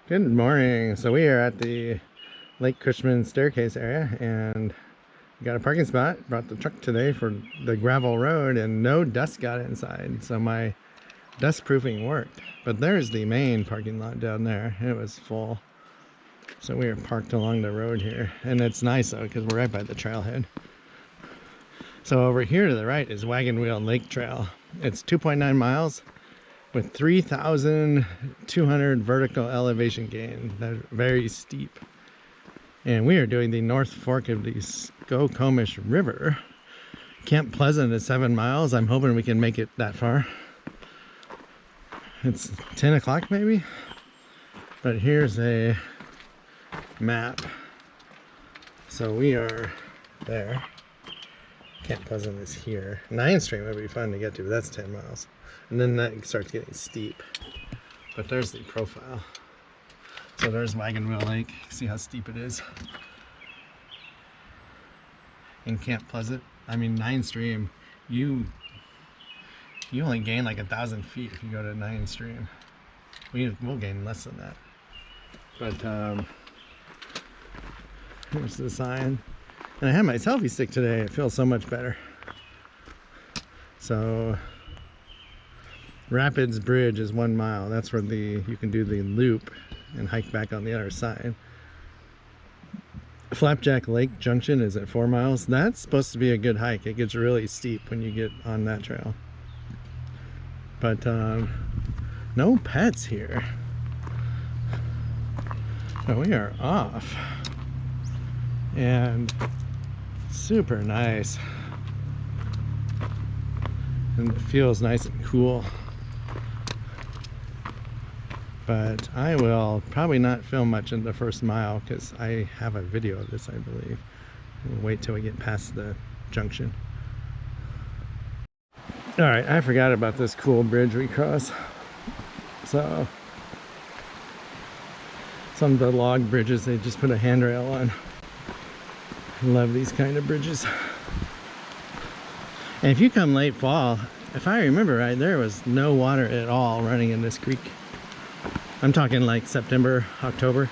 Good morning. So we are at the Lake Crescent staircase area and we got a parking spot. Brought the truck today for the gravel road and no dust got inside. So my dust proofing worked. But there's the main parking lot down there. It was full. So we are parked along the road here. And it's nice though because we're right by the trailhead. So over here to the right is Wagon Wheel Lake Trail. It's 2.9 miles. With 3,200 vertical elevation gain. That's very steep. And we are doing the North Fork of the Skokomish River. Camp Pleasant is 7 miles. I'm hoping we can make it that far. It's 10 o'clock maybe. But here's a map. So we are there. Camp Pleasant is here. 9th Street would be fun to get to, but that's 10 miles. And then that starts getting steep. But there's the profile. So there's Wagon Wheel Lake. See how steep it is. In Camp Pleasant, I mean 9th Street, you only gain like 1,000 feet if you go to 9th Street. We'll gain less than that. But here's the sign. And I had my selfie stick today. It feels so much better. So Rapids Bridge is 1 mile. That's where you can do the loop and hike back on the other side. Flapjack Lake Junction is at 4 miles. That's supposed to be a good hike. It gets really steep when you get on that trail. But no pets here. So we are off. And super nice. And it feels nice and cool. But I will probably not film much in the first mile because I have a video of this, I believe. We'll wait till we get past the junction. Alright, I forgot about this cool bridge we cross. So, some of the log bridges, they just put a handrail on. I love these kind of bridges. And if you come late fall, if I remember right, there was no water at all running in this creek. I'm talking like September, October.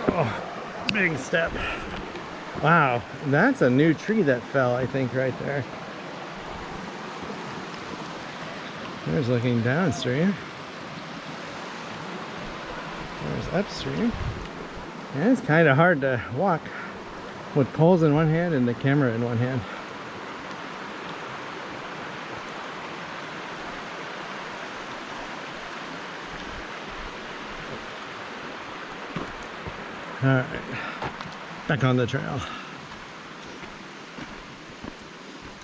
Oh, big step. Wow, that's a new tree that fell, I think, right there. There's looking downstream. There's upstream. And it's kind of hard to walk with poles in one hand and the camera in one hand. Alright, back on the trail.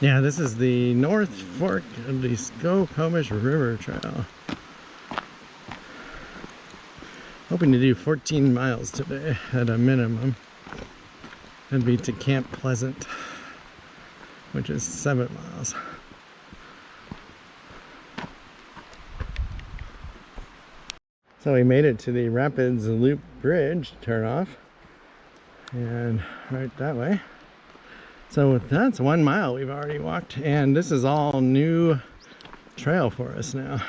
Yeah, this is the North Fork of the Skokomish River Trail. Hoping to do 14 miles today at a minimum. That'd be to Camp Pleasant, which is 7 miles. So we made it to the Rapids Loop Bridge turnoff, and right that way. So that's 1 mile we've already walked, and this is all new trail for us now.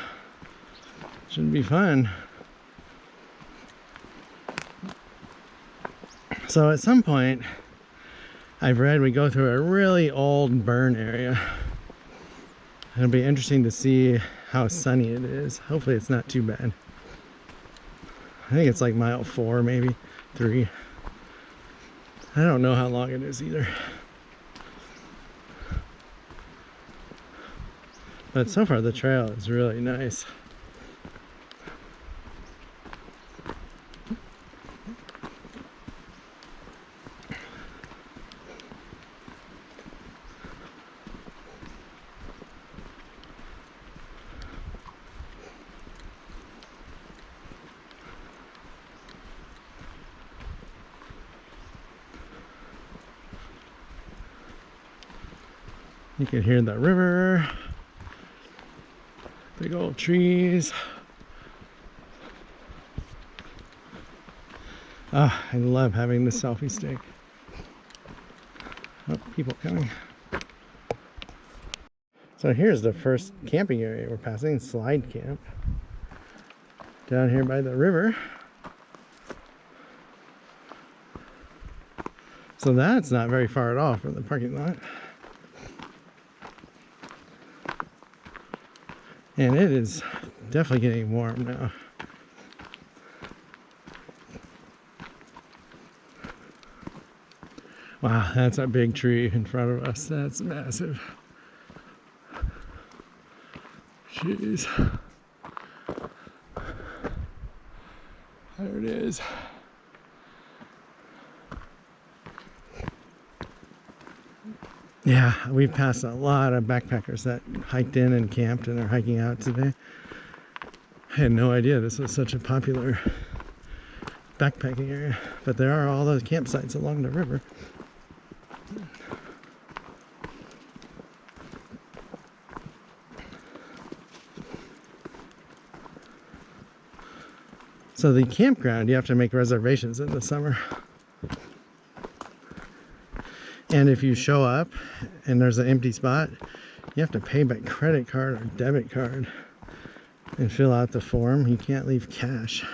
Should be fun. So at some point, I've read we go through a really old burn area. It'll be interesting to see how sunny it is. Hopefully it's not too bad. I think it's like mile 4, maybe 3. I don't know how long it is either. But so far the trail is really nice. You can hear the river, big old trees. Ah, I love having the selfie stick. Oh, people coming. So here's the first camping area we're passing, Slide Camp. Down here by the river. So that's not very far at all from the parking lot. And it is definitely getting warm now. Wow, that's a big tree in front of us. That's massive. Jeez. There it is. Yeah, we've passed a lot of backpackers that hiked in and camped and are hiking out today. I had no idea this was such a popular backpacking area, but there are all those campsites along the river. So the campground, you have to make reservations in the summer. And if you show up and there's an empty spot, you have to pay by credit card or debit card and fill out the form. You can't leave cash.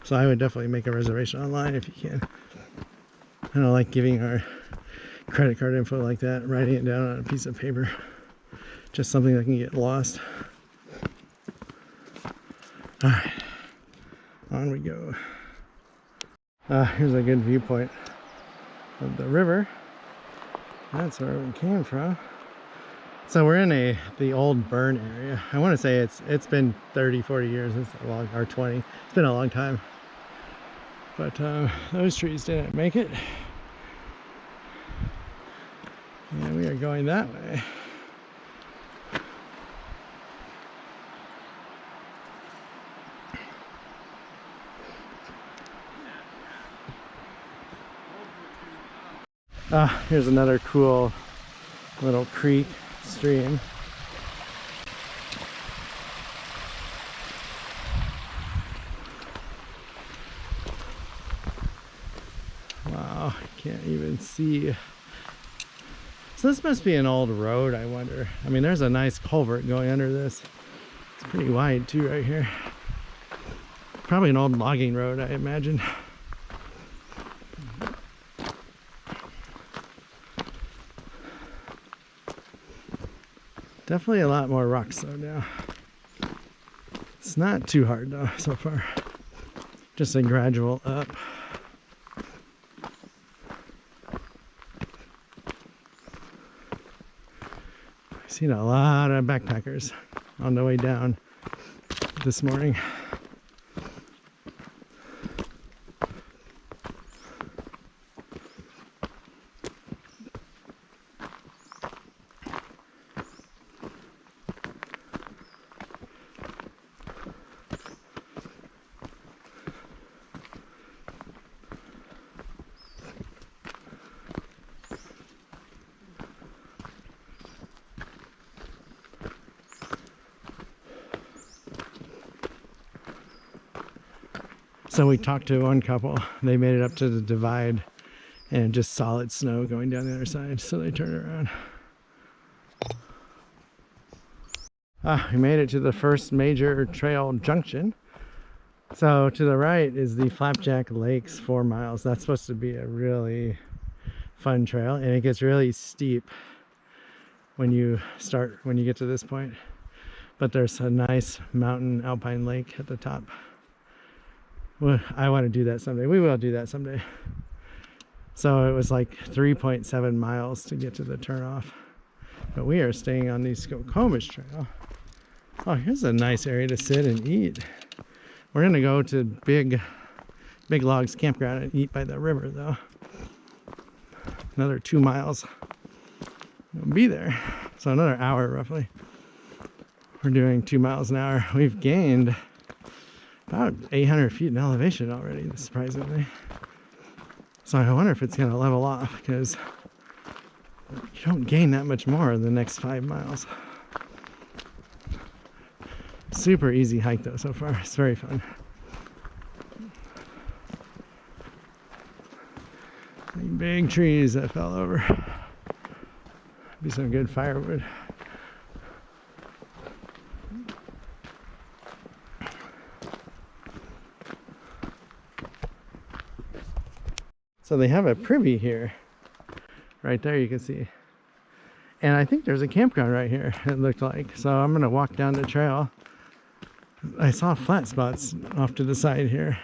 So I would definitely make a reservation online if you can. I don't like giving our credit card info like that, writing it down on a piece of paper. Just something that can get lost. All right, on we go. Here's a good viewpoint of the river. That's where we came from. So we're in the old burn area. I want to say it's been 30, 40 years. It's a long, or 20. It's been a long time. But those trees didn't make it. And we are going that way. Here's another cool little creek stream. Wow, can't even see. So this must be an old road, I wonder. I mean, there's a nice culvert going under this. It's pretty wide too right here. Probably an old logging road, I imagine. Definitely a lot more rocks though now. It's not too hard though so far. Just a gradual up. I've seen a lot of backpackers on the way down this morning. So we talked to one couple. They made it up to the divide and just solid snow going down the other side, so they turned around. We made it to the first major trail junction. So to the right is the Flapjack Lakes 4 miles. That's supposed to be a really fun trail, and it gets really steep when you get to this point. But there's a nice mountain alpine lake at the top. Well, I want to do that someday. We will do that someday. So it was like 3.7 miles to get to the turnoff. But we are staying on the Skokomish trail. Oh, here's a nice area to sit and eat. We're gonna go to Big Logs Campground and eat by the river though. Another 2 miles. We'll be there. So another hour roughly. We're doing 2 miles an hour. We've gained about 800 feet in elevation already, surprisingly. So I wonder if it's going to level off, because you don't gain that much more in the next 5 miles. Super easy hike though so far. It's very fun. Big trees that fell over. Be some good firewood. So they have a privy here. Right there you can see. And I think there's a campground right here, it looked like. So I'm gonna walk down the trail. I saw flat spots off to the side here.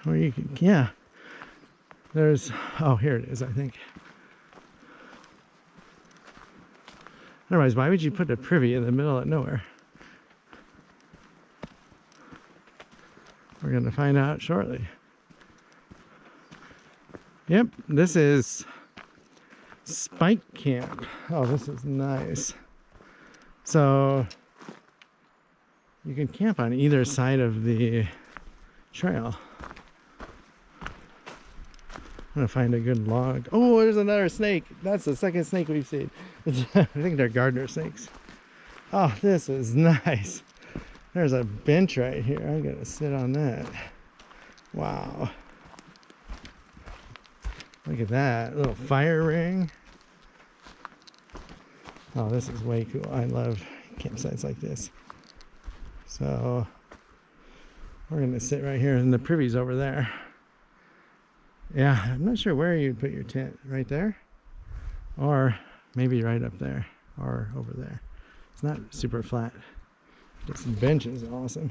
Where you can, yeah. There's, oh, here it is, I think. Otherwise, why would you put a privy in the middle of nowhere? We're gonna find out shortly. Yep, this is Spike Camp. Oh, this is nice. So you can camp on either side of the trail. I'm gonna find a good log. Oh, there's another snake. That's the second snake we've seen. I think they're gardener snakes. Oh, this is nice. There's a bench right here. I'm gonna sit on that. Wow. Look at that little fire ring. Oh, this is way cool. I love campsites like this. So we're gonna sit right here, and the privy's over there. Yeah, I'm not sure where you'd put your tent. Right there, or maybe right up there, or over there. It's not super flat. This bench is awesome.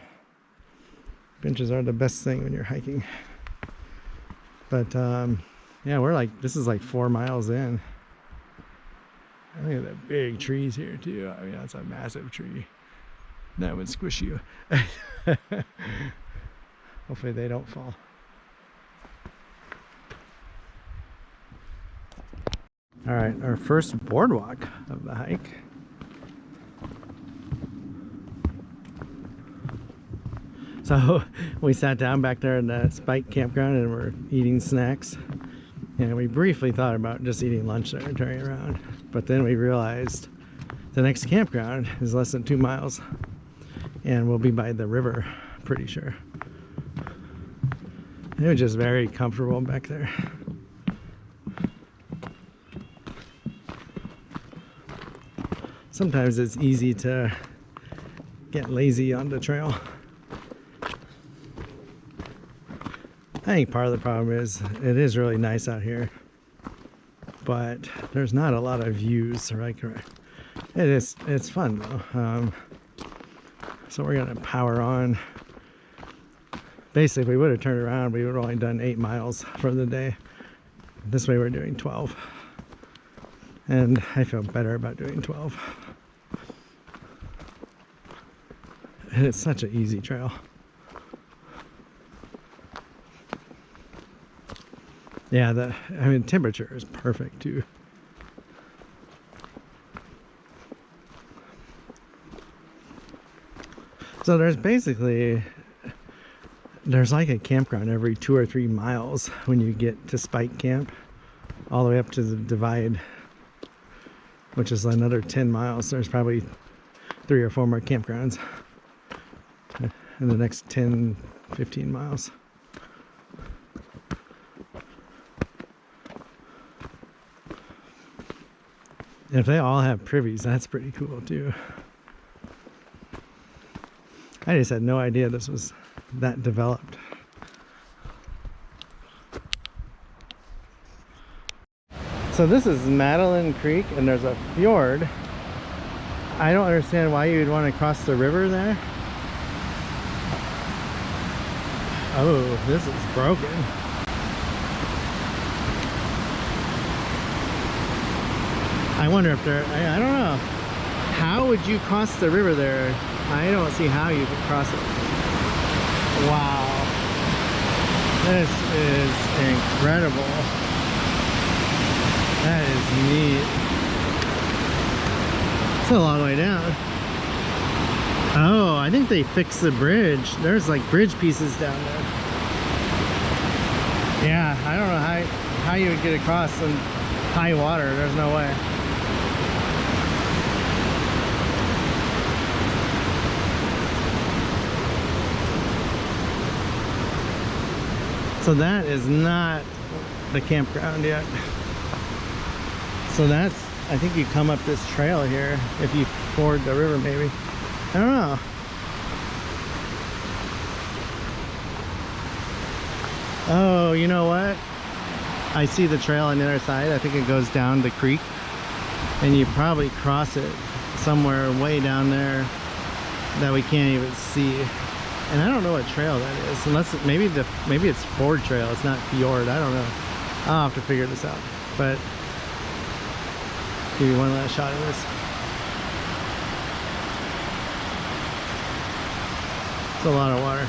Benches are the best thing when you're hiking. But yeah, we're like, this is like 4 miles in. Look at the big trees here too. I mean, that's a massive tree. That would squish you. Hopefully they don't fall. All right, our first boardwalk of the hike. So we sat down back there in the Spike Campground and we're eating snacks. And we briefly thought about just eating lunch there and turning around. But then we realized the next campground is less than 2 miles. And we'll be by the river, pretty sure. It was just very comfortable back there. Sometimes it's easy to get lazy on the trail. I think part of the problem is it is really nice out here, but there's not a lot of views, right? It's fun though. So we're gonna power on. Basically, if we would have turned around, we would have only done 8 miles for the day. This way we're doing 12. And I feel better about doing 12. And it's such an easy trail. Yeah, I mean, temperature is perfect too. So there's like a campground every 2 or 3 miles when you get to Spike Camp, all the way up to the divide, which is another 10 miles. There's probably 3 or 4 more campgrounds in the next 10, 15 miles. And if they all have privies, that's pretty cool too. I just had no idea this was that developed. So this is Madeline Creek, and there's a fjord. I don't understand why you would want to cross the river there. Oh, this is broken. I wonder if I don't know. How would you cross the river there? I don't see how you could cross it. Wow. This is incredible. That is neat. It's a long way down. Oh, I think they fixed the bridge. There's like bridge pieces down there. Yeah, I don't know how you would get across in high water. There's no way. So that is not the campground yet. So that's, I think you come up this trail here if you ford the river maybe. I don't know. Oh, you know what? I see the trail on the other side. I think it goes down the creek, and you probably cross it somewhere way down there that we can't even see. And I don't know what trail that is, unless maybe it's Ford Trail. It's not Fjord. I don't know. I'll have to figure this out. But give you one last shot of this. It's a lot of water.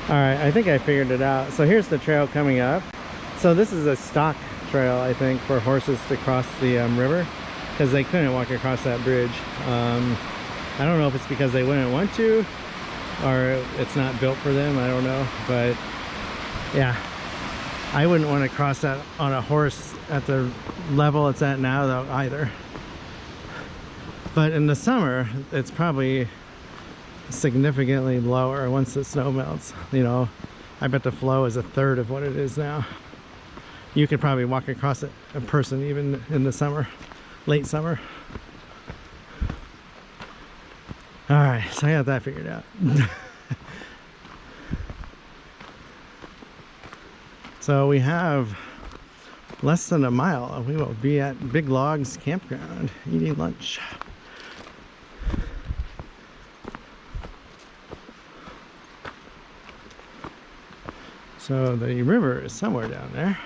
Alright, I think I figured it out. So here's the trail coming up. So this is a stock trail, I think, for horses to cross the river, because they couldn't walk across that bridge. I don't know if it's because they wouldn't want to, or it's not built for them. I don't know. But yeah, I wouldn't want to cross that on a horse at the level it's at now though either. But in the summer, it's probably significantly lower once the snow melts. You know, I bet the flow is a third of what it is now. You could probably walk across it, a person, even in the summer, late summer. All right, so I got that figured out. So we have less than a mile. We will be at Big Logs Campground eating lunch. So the river is somewhere down there.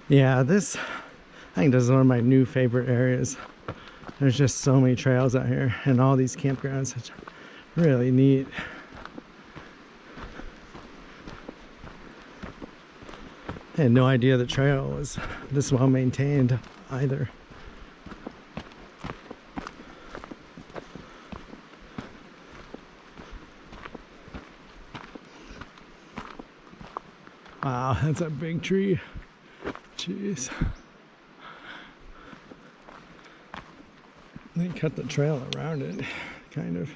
Yeah, this, I think this is one of my new favorite areas. There's just so many trails out here and all these campgrounds. It's really neat. I had no idea the trail was this well maintained either. Wow, that's a big tree. Jeez. They cut the trail around it, kind of.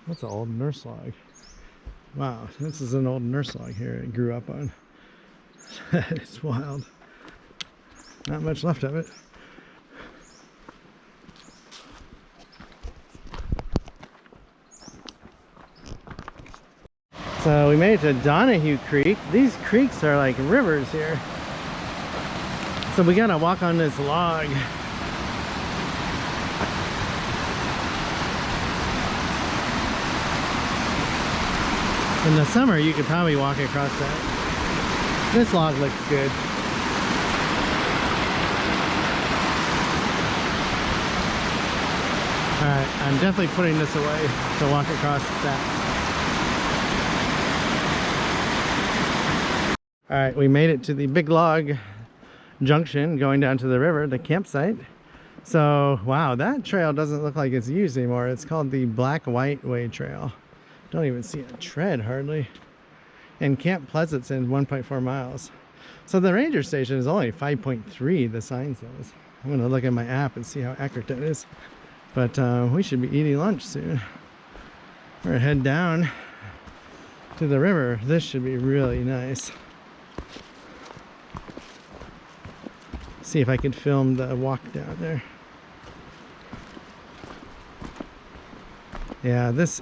That's an old nurse log. Wow, this is an old nurse log here it grew up on. It's wild. Not much left of it. So we made it to Donahue Creek. These creeks are like rivers here. So we gotta walk on this log. In the summer, you could probably walk across that. This log looks good. Alright, I'm definitely putting this away to walk across that. Alright, we made it to the Big Log Junction going down to the river, the campsite. So, wow, that trail doesn't look like it's used anymore. It's called the Black White Way Trail. Don't even see a tread hardly. And Camp Pleasant's in 1.4 miles. So the ranger station is only 5.3, the sign says. I'm gonna look at my app and see how accurate that is. But we should be eating lunch soon. We're gonna head down to the river. This should be really nice. See if I could film the walk down there. Yeah, this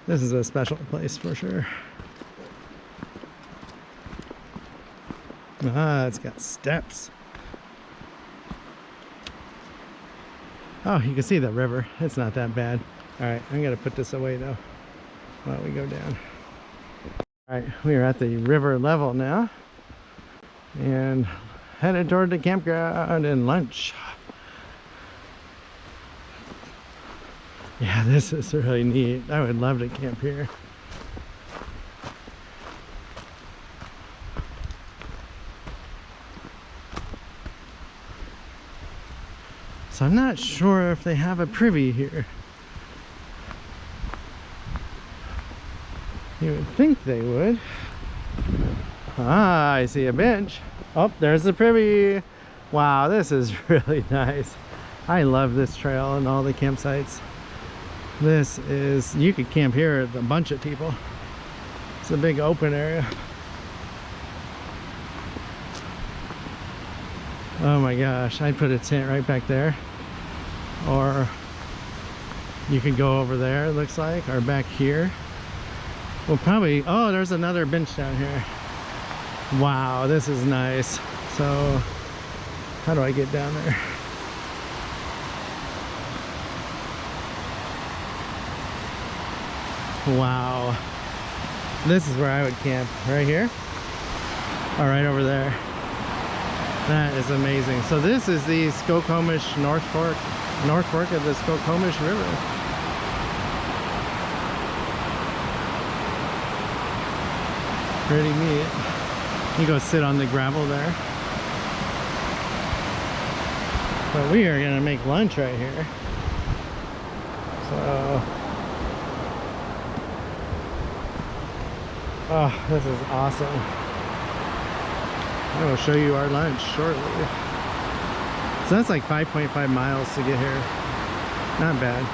is a special place for sure. Ah, it's got steps. Oh, you can see the river. It's not that bad. All right, I'm gonna put this away though while we go down. All right, we are at the river level now and headed toward the campground and lunch. Yeah, this is really neat. I would love to camp here. So I'm not sure if they have a privy here. You would think they would. Ah, I see a bench. Oh, there's the privy. Wow, this is really nice. I love this trail and all the campsites. This is, you could camp here with a bunch of people. It's a big open area. Oh my gosh, I'd put a tent right back there. Or you could go over there, it looks like, or back here. Well, probably, oh, there's another bench down here. Wow, this is nice. So, how do I get down there? Wow. This is where I would camp, right here. Or right over there. That is amazing. So this is the Skokomish North Fork of the Skokomish River. Pretty neat. You go sit on the gravel there. But we are gonna make lunch right here. So, oh, this is awesome. I will show you our lunch shortly. So that's like 5.5 miles to get here. Not bad.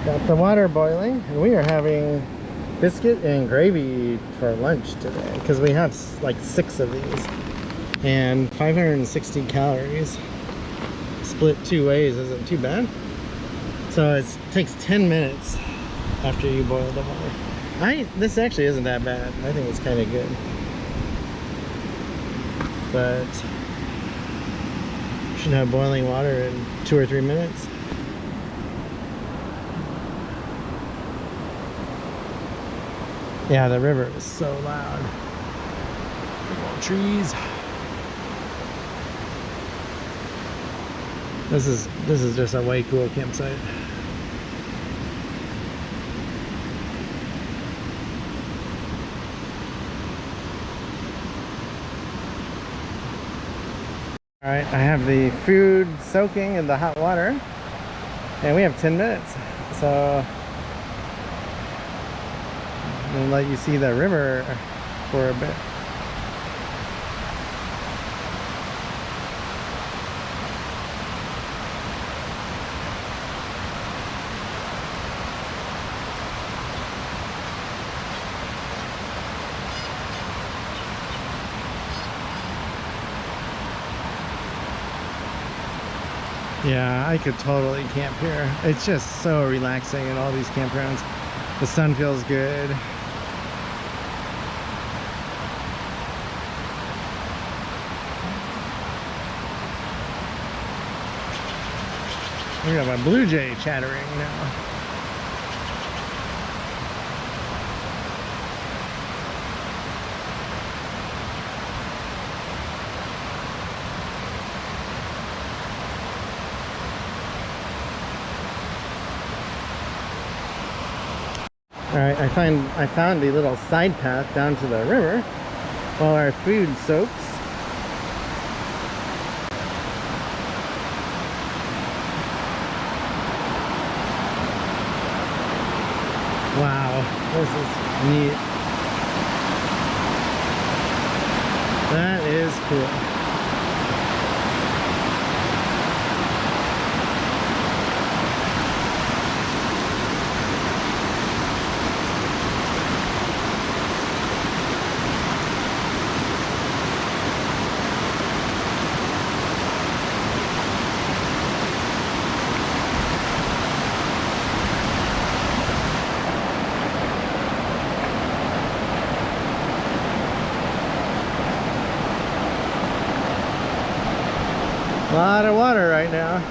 Got the water boiling, and we are having biscuit and gravy for lunch today because we have like 6 of these and 560 calories. Split 2 ways isn't too bad. So it takes 10 minutes after you boil the water. This actually isn't that bad. I think it's kind of good. But you should have boiling water in 2 or 3 minutes. Yeah, the river is so loud. Big old trees. This is just a way cool campsite. All right, I have the food soaking in the hot water, and we have 10 minutes. So I'll let you see the river for a bit. Yeah, I could totally camp here. It's just so relaxing in all these campgrounds. The sun feels good. We have a blue jay chattering now. Alright, I found a little side path down to the river while our food soaks. Wow, this is neat. That is cool. A lot of water right now.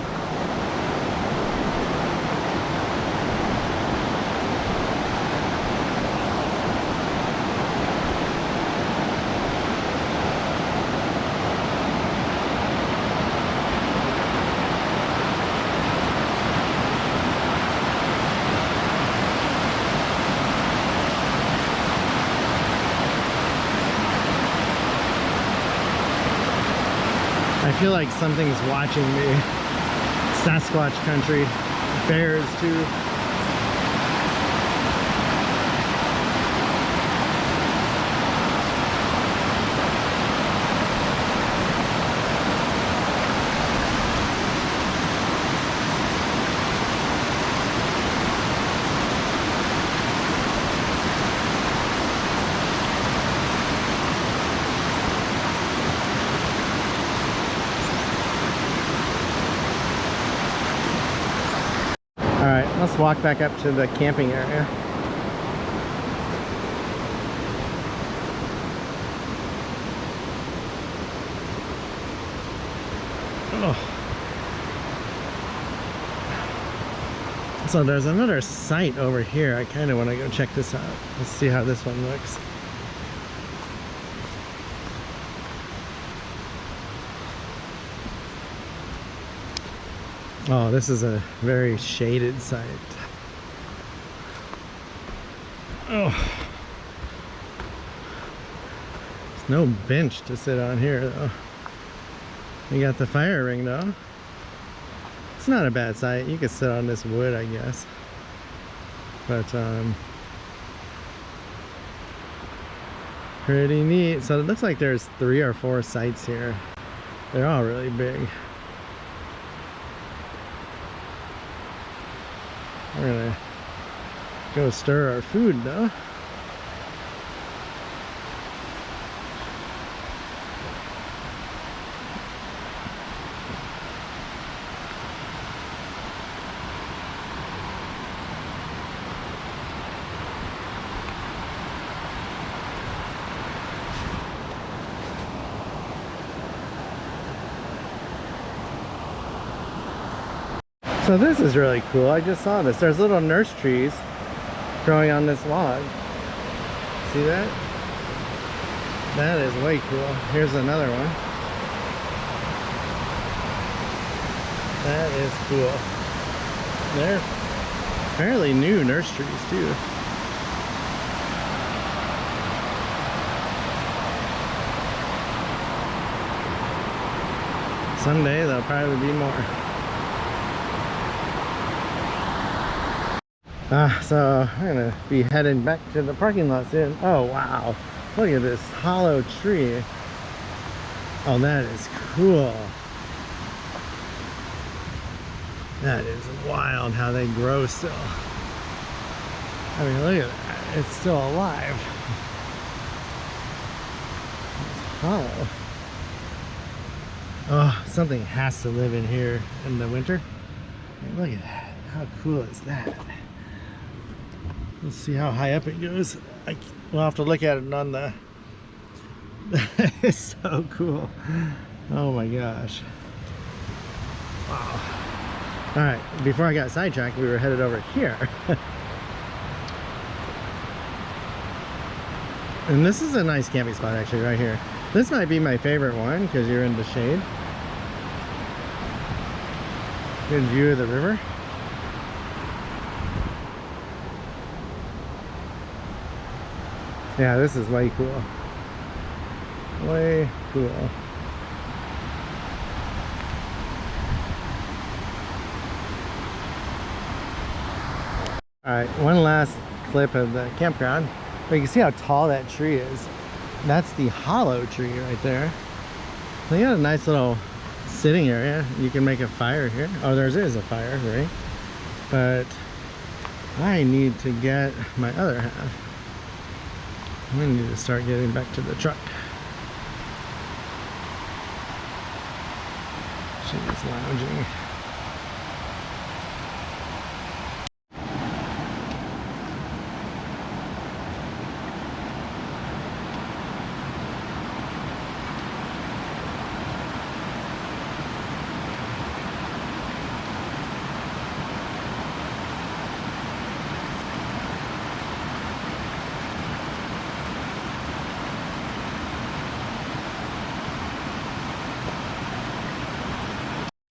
I feel like something's watching me. Sasquatch country. Bears too. Let's walk back up to the camping area. Oh. So there's another site over here. I kind of want to go check this out. Let's see how this one looks. Oh, this is a very shaded site. Oh. There's no bench to sit on here though. You got the fire ring though. It's not a bad site. You could sit on this wood, I guess. But pretty neat. So it looks like there's 3 or 4 sites here. They're all really big. We're gonna go stir our food though. So this is really cool. I just saw this. There's little nurse trees growing on this log. See that? That is way cool. Here's another one. That is cool. They're fairly new nurse trees too. Someday there'll probably be more. So I'm gonna be heading back to the parking lot soon. Oh wow, look at this hollow tree. Oh, that is cool. That is wild how they grow still. I mean, look at that, it's still alive. It's hollow. Oh, something has to live in here in the winter. I mean, look at that, how cool is that? Let's see how high up it goes. We'll have to look at it on the... It's so cool. Oh my gosh. Wow. Alright, before I got sidetracked, we were headed over here. And this is a nice camping spot actually right here. This might be my favorite one because you're in the shade. Good view of the river. Yeah, this is way cool. Way cool. Alright, one last clip of the campground. But you can see how tall that tree is. That's the hollow tree right there. So you got a nice little sitting area. You can make a fire here. Oh, there is a fire, right? But I need to get my other half. We need to start getting back to the truck. She's lounging.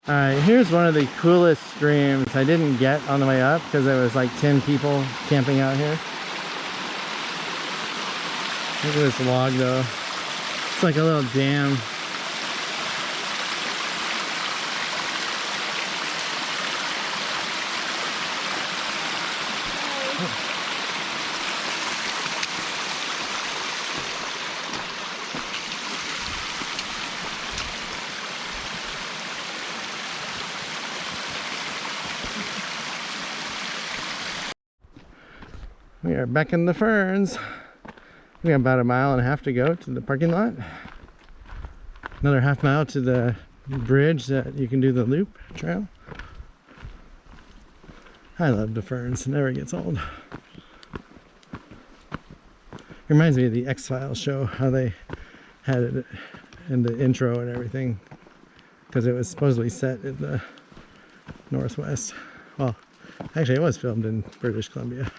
Alright, here's one of the coolest streams I didn't get on the way up because there was like 10 people camping out here. Look at this log though. It's like a little dam. We are back in the ferns. We got about 1.5 miles to go to the parking lot. Another half mile to the bridge that you can do the loop trail. I love the ferns, never gets old. It reminds me of the X-Files show, how they had it in the intro and everything, because it was supposedly set in the Northwest. Well, actually it was filmed in British Columbia.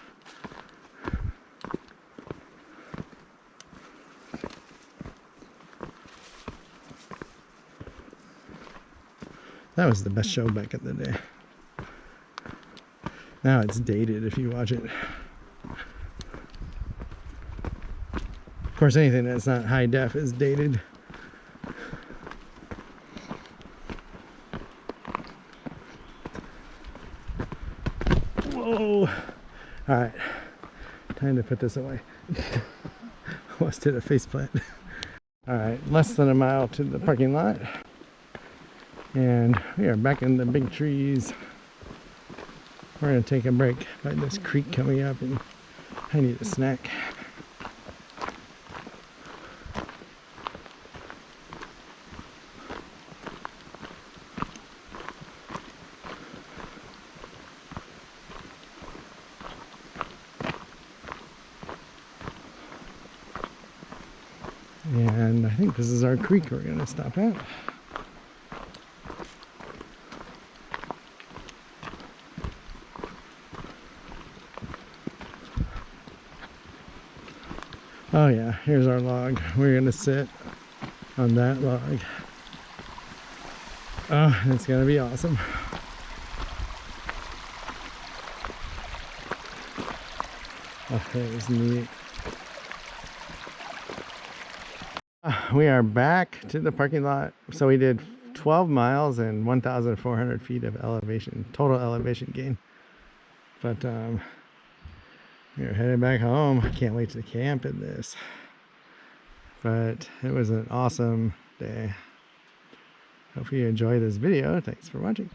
That was the best show back in the day. Now it's dated if you watch it. Of course, anything that's not high def is dated. Whoa! Alright, time to put this away. Almost did a faceplant. Alright, less than a mile to the parking lot. And we are back in the big trees. We're going to take a break by this creek coming up, and I need a snack. And I think this is our creek we're going to stop at. Oh yeah, here's our log. We're going to sit on that log. Oh, it's going to be awesome. Oh, that was neat. We are back to the parking lot. So we did 12 miles and 1,400 feet of elevation, total elevation gain. But we're headed back home. I can't wait to camp in this. But it was an awesome day. Hope you enjoyed this video. Thanks for watching.